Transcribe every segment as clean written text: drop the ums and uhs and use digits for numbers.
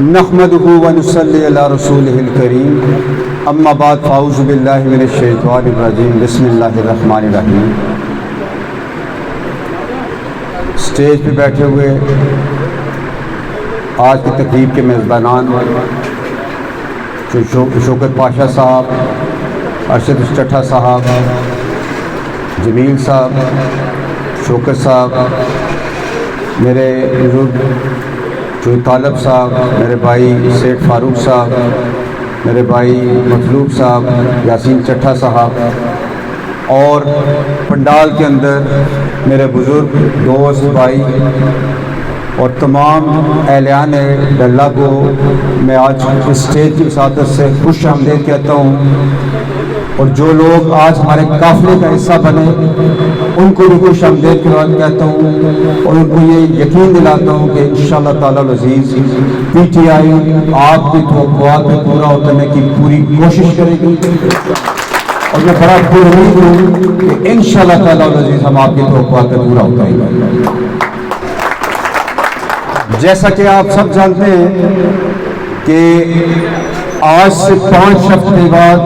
نحمدہ ونصلی علی رسولہ الکریم اما بعد فاعوذ باللہ من الشیطان الرجیم بسم اللہ الرحمن الرحیم۔ اسٹیج پہ بیٹھے ہوئے آج کی تقریب کے میزبانان شوکت پاشا صاحب، ارشد اسٹٹھا صاحب، جمیل صاحب، شوکت صاحب، میرے بزرگ جو طالب صاحب، میرے بھائی سیٹھ فاروق صاحب، میرے بھائی مطلوب صاحب، یاسین چٹھا صاحب، اور پنڈال کے اندر میرے بزرگ دوست بھائی اور تمام اہلیان ڈلہ کو میں آج اسٹیج کی وساطت سے خوش آمدید کہتا ہوں، اور جو لوگ آج ہمارے قافلے کا حصہ بنے ان کو بھی خوش آمدید کہتا ہوں، اور ان کو یہ یقین دلاتا ہوں کہ انشاءاللہ تعالی العزیز پی ٹی آئی آپ کی توقعات میں پورا اترنے کی پوری کوشش کرے گی، اور میں بڑا پر امید ہوں کہ انشاءاللہ تعالی العزیز ہم آپ کی توقعات میں پورا اتریں گے۔ جیسا کہ آپ سب جانتے ہیں کہ آج سے 5 ہفتے بعد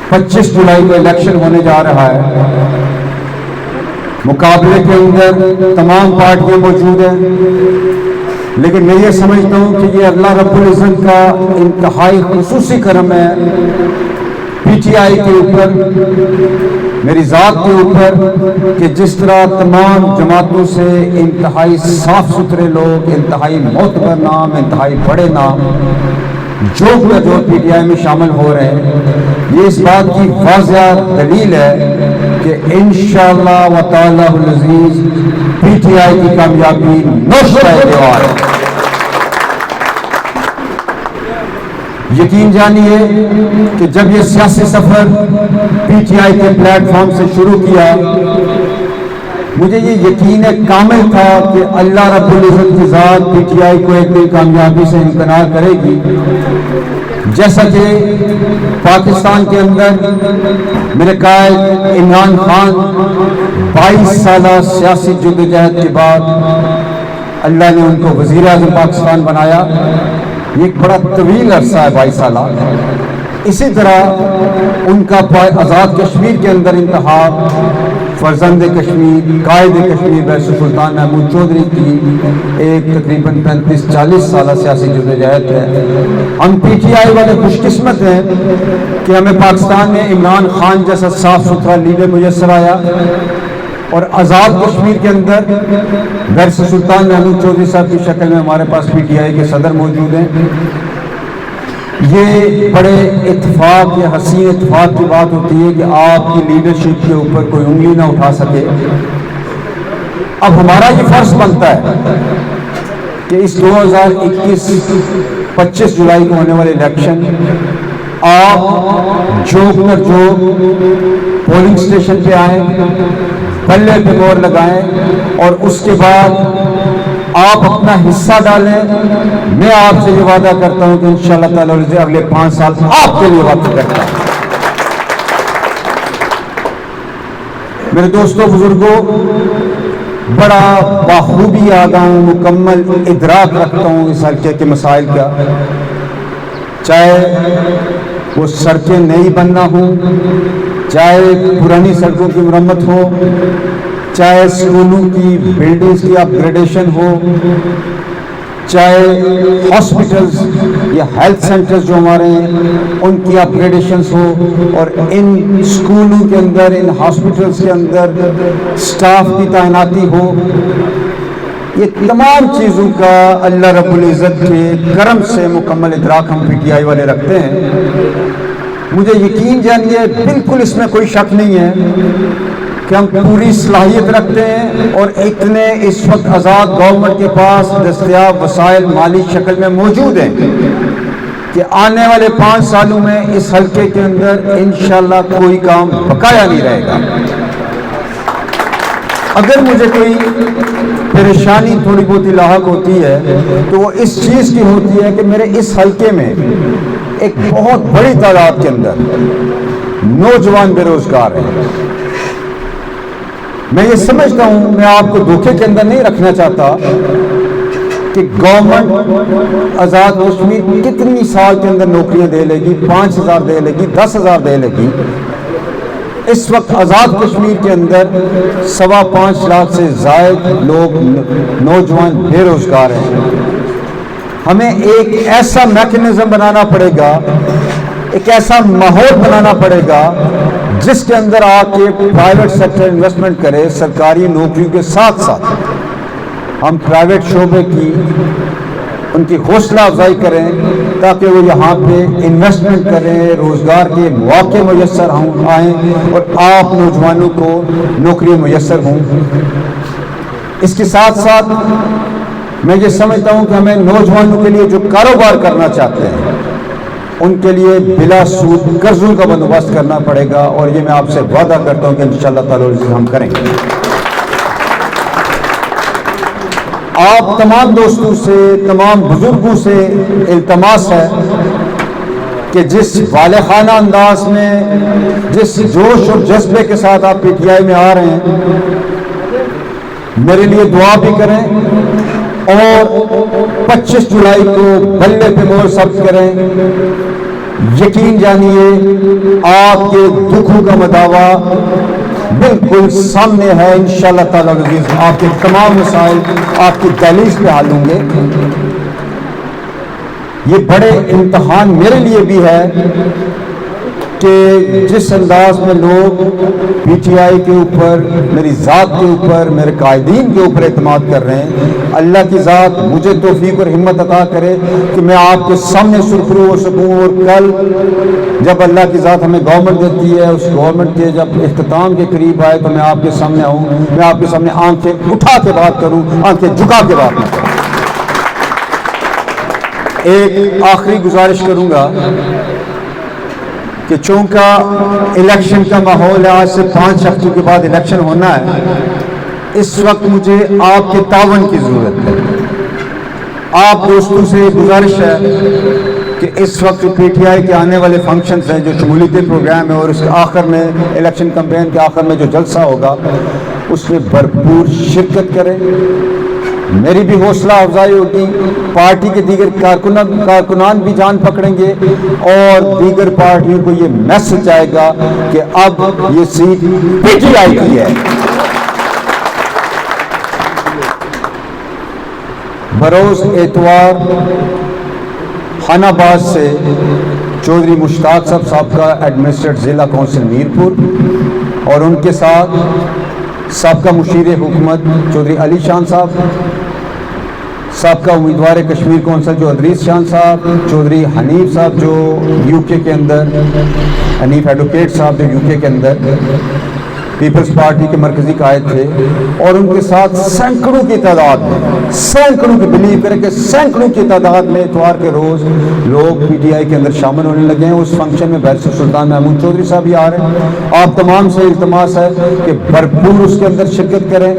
25 جولائی کو الیکشن ہونے جا رہا ہے۔ مقابلے کے اندر تمام پارٹیاں موجود ہیں، لیکن میں یہ سمجھتا ہوں کہ یہ اللہ رب العزت کا انتہائی خصوصی کرم ہے پی ٹی آئی کے اوپر، میری ذات کے اوپر، کہ جس طرح تمام جماعتوں سے انتہائی صاف ستھرے لوگ، انتہائی معتبر نام، انتہائی بڑے نام جو پی ٹی آئی میں شامل ہو رہے ہیں، یہ اس بات کی واضح دلیل ہے کہ انشاءاللہ و تعالی العزیز پی ٹی آئی کی کامیابی نوشتہ دیوار ہے۔ یقین جانیے کہ جب یہ سیاسی سفر پی ٹی آئی کے پلیٹ فارم سے شروع کیا، مجھے یہ یقین کامل تھا کہ اللہ رب العزت کی ذات پی ٹی آئی کو ایک دن کامیابی سے امکنار کرے گی، جیسا کہ پاکستان کے اندر میرے قائد عمران خان 22 سالہ سیاسی جدوجہد کے بعد اللہ نے ان کو وزیر اعظم پاکستان بنایا۔ یہ ایک بڑا طویل عرصہ ہے، 22 سالہ۔ اسی طرح ان کا آزاد کشمیر کے اندر انتخاب فرزند کشمیر، قائد کشمیر بحث سلطان محمود چودھری کی ایک تقریباً 35-40 سالہ سیاسی جدوجہد ہے۔ ہم پی ٹی آئی والے خوش قسمت ہیں کہ ہمیں پاکستان میں عمران خان جیسا صاف ستھرا لیڈر میسر آیا، اور آزاد کشمیر کے اندر بحث سلطان محمود چودھری صاحب کی شکل میں ہمارے پاس پی ٹی آئی کے صدر موجود ہیں۔ یہ بڑے اتفاق یا حسین اتفاق کی بات ہوتی ہے کہ آپ کی لیڈرشپ کے اوپر کوئی انگلی نہ اٹھا سکے۔ اب ہمارا یہ فرض بنتا ہے کہ اس 2021 25 جولائی کو ہونے والے الیکشن آپ جو پولنگ سٹیشن پہ آئیں، پلے پہ مور لگائیں، اور اس کے بعد آپ اپنا حصہ ڈالیں۔ میں آپ سے یہ وعدہ کرتا ہوں کہ انشاءاللہ تعالی اگلے 5 سال آپ کے لیے وقت کرتا ہوں۔ میرے دوستوں، بزرگوں، بڑا بخوبی آگاہ ہوں، مکمل ادراک رکھتا ہوں اس حلقے کے مسائل کا، چاہے وہ سڑکیں نئی بننا ہوں، چاہے پرانی سڑکوں کی مرمت ہو، چاہے اسکولوں کی بلڈنگز کی اپ گریڈیشن ہو، چاہے ہاسپٹلز یا ہیلتھ سینٹرز جو ہمارے ہیں ان کی اپ گریڈیشنز ہو، اور ان اسکولوں کے اندر، ان ہاسپٹلز کے اندر سٹاف کی تعیناتی ہو، یہ تمام چیزوں کا اللہ رب العزت کے کرم سے مکمل ادراک ہم پی ٹی آئی والے رکھتے ہیں۔ مجھے یقین جانیے بالکل اس میں کوئی شک نہیں ہے کہ ہم پوری صلاحیت رکھتے ہیں، اور اتنے اس وقت آزاد گورنمنٹ کے پاس دستیاب وسائل مالی شکل میں موجود ہیں کہ آنے والے 5 سالوں میں اس حلقے کے اندر انشاءاللہ کوئی کام بقایا نہیں رہے گا۔ اگر مجھے کوئی پریشانی تھوڑی بہت لاحق ہوتی ہے تو وہ اس چیز کی ہوتی ہے کہ میرے اس حلقے میں ایک بہت بڑی تعداد کے اندر نوجوان بے روزگار ہیں۔ میں یہ سمجھتا ہوں، میں آپ کو دھوکے کے اندر نہیں رکھنا چاہتا کہ گورنمنٹ آزاد کشمیر کتنی سال کے اندر نوکریاں دے لے گی، 5,000 دے لے گی، 10,000 دے لے گی۔ اس وقت آزاد کشمیر کے اندر 5.25 لاکھ سے زائد لوگ نوجوان بے روزگار ہیں۔ ہمیں ایک ایسا میکنزم بنانا پڑے گا، ایک ایسا ماحول بنانا پڑے گا جس کے اندر آ کے پرائیویٹ سیکٹر انویسٹمنٹ کرے، سرکاری نوکریوں کے ساتھ ساتھ ہم پرائیویٹ شعبے کی ان کی حوصلہ افزائی کریں تاکہ وہ یہاں پہ انویسٹمنٹ کریں، روزگار کے مواقع میسر آئیں اور آپ نوجوانوں کو نوکری میسر ہوں۔ اس کے ساتھ ساتھ میں یہ سمجھتا ہوں کہ ہمیں نوجوانوں کے لیے جو کاروبار کرنا چاہتے ہیں ان کے لیے بلا سود قرضوں کا بندوبست کرنا پڑے گا، اور یہ میں آپ سے وعدہ کرتا ہوں کہ انشاءاللہ تعالی اسے ہم کریں گے۔ آپ تمام دوستوں سے، تمام بزرگوں سے التماس ہے کہ جس والہانہ انداز میں، جس جوش اور جذبے کے ساتھ آپ پی ٹی آئی میں آ رہے ہیں، میرے لیے دعا بھی کریں اور 25 جولائی کو بلے پہ مہر ثبت کریں۔ یقین جانیے آپ کے دکھوں کا مداوا بالکل سامنے ہے، انشاءاللہ تعالی العزیز آپ کے تمام مسائل آپ کی دہلیز پہ حل ہوں گے۔ یہ بڑے امتحان میرے لیے بھی ہے کہ جس انداز میں لوگ پی ٹی آئی کے اوپر، میری ذات کے اوپر، میرے قائدین کے اوپر اعتماد کر رہے ہیں، اللہ کی ذات مجھے توفیق اور ہمت عطا کرے کہ میں آپ کے سامنے سرخرو ہو سکوں، اور کل جب اللہ کی ذات ہمیں گورنمنٹ دیتی ہے، اس گورنمنٹ کے جب اختتام کے قریب آئے تو میں آپ کے سامنے آؤں، میں آپ کے سامنے آنکھیں اٹھا کے بات کروں، آنکھیں جھکا کے بات نہ کروں۔ ایک آخری گزارش کروں گا کہ چونکہ الیکشن کا ماحول ہے، آج سے 5 ہفتوں کے بعد الیکشن ہونا ہے، اس وقت مجھے آپ کے تعاون کی ضرورت ہے۔ آپ دوستوں سے گزارش ہے کہ اس وقت پی ٹی آئی کے آنے والے فنکشنز ہیں، جو شمولیتی پروگرام ہے، اور اس کے آخر میں الیکشن کمپین کے آخر میں جو جلسہ ہوگا اس میں بھرپور شرکت کریں۔ میری بھی حوصلہ افزائی ہوگی، پارٹی کے دیگر کارکنان بھی جان پکڑیں گے، اور دیگر پارٹیوں کو یہ میسج آئے گا کہ اب یہ سیٹ پی ٹی آئی کی ہے۔ بروز اتوار خان آباد سے چودھری مشتاق صاحب کا ایڈمنسٹریٹر ضلع کونسل میرپور، اور ان کے ساتھ سابقہ مشیر حکومت چودھری علی شان صاحب، سابقہ امیدوار کشمیر کونسل جو ادریس شان صاحب، چودھری حنیف صاحب جو یو کے کے اندر، حنیف ایڈوکیٹ صاحب جو یو کے اندر پیپلز پارٹی کے مرکزی قائد تھے، اور ان کے ساتھ سینکڑوں کی تعداد میں، سینکڑوں کی بلیو کریں کہ سینکڑوں کی تعداد میں اتوار کے روز لوگ پی ٹی آئی کے اندر شامل ہونے لگے ہیں۔ اس فنکشن میں بیرسٹر سلطان محمود چودھری صاحب بھی آ رہے ہیں۔ آپ تمام سے التماس ہے کہ بھرپور اس کے اندر شرکت کریں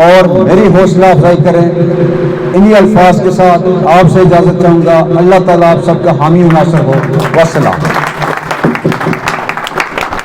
اور میری حوصلہ افزائی کریں۔ انہی الفاظ کے ساتھ آپ سے اجازت چاہوں گا۔ اللہ تعالیٰ آپ سب کا حامی و ناصر ہو۔ والسلام۔